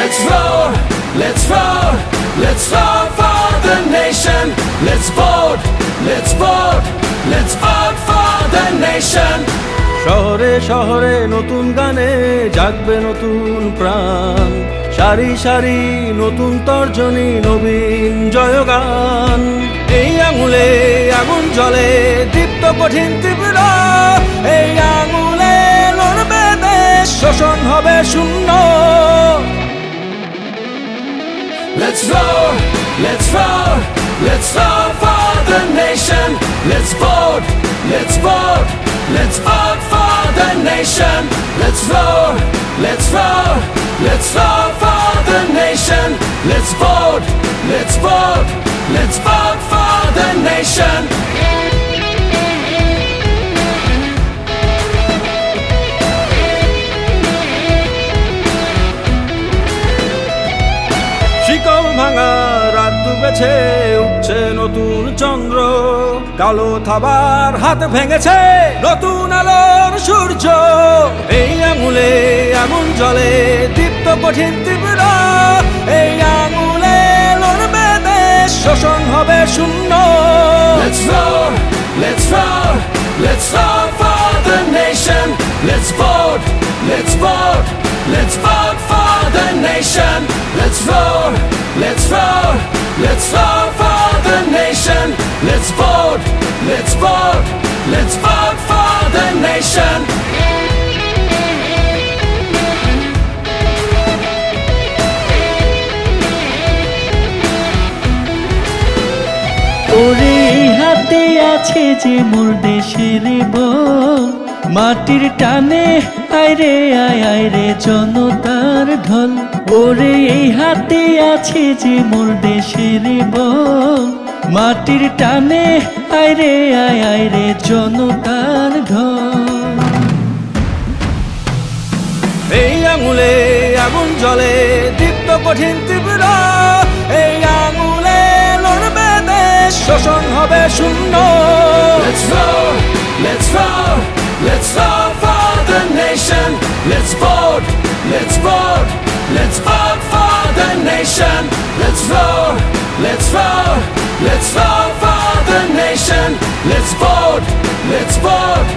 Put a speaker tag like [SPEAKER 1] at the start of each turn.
[SPEAKER 1] Let's roar, let's roar, let's roar for the nation. Let's vote, let's vote, let's vote for the nation.
[SPEAKER 2] শহরে শহরে নতুন গানে জাগবে নতুন প্রাণ, সারি সারি নতুন তর্জনী, নবীন জয়গান। এই আঙুলে আগুন জ্বলে, দীপ্ত কঠিন তীব্র, এই আঙুলে লড়বে দেশ, শোষণ হবে শূন্য।
[SPEAKER 1] Let's roar, let's roar, let's roar for the nation. Let's vote, let's vote, let's vote for the nation. Let's roar, let's roar, let's roar for the nation. Let's vote, let's vote, let's vote for the nation.
[SPEAKER 2] শিকল ভাঙা রাত ডুবেছে, উঠছে নতুন চন্দ্র, কালো থাবার হাত ভেঙেছে নতুন আলোর সূর্য। এই আঙুলে আগুন জ্বলে, দীপ্ত কঠিন তীব্র, এই আঙুলে লড়বে দেশ, শোষণ হবে শূন্য।
[SPEAKER 1] Let's roar, let's roar, let's roar for the nation. Let's vote, let's vote, let's vote for the nation. Let's roar, let's roar, let's roar for the nation. Let's vote, let's vote, let's vote for the nation.
[SPEAKER 3] ওরে এই হাতে আছে যে মোর দেশের বল, মাটির টানে আইরে আয় আইরে জনতার ঢল। ওরে এই হাতে আছে যে মোর দেশের বল, মাটির টানে আইরে আয় আইরে জনতার ঢল।
[SPEAKER 2] এই আঙুলে আগুন জ্বলে, দীপ্ত কঠিন তীব্র, এই আঙুলে লড়বে দেশ, শোষণ হবে শূন্য।
[SPEAKER 1] Let's roar, let's roar, let's roar for the nation. Let's vote, let's vote, let's vote for the nation. Let's roar, let's roar, let's roar for the nation. Let's vote, let's vote,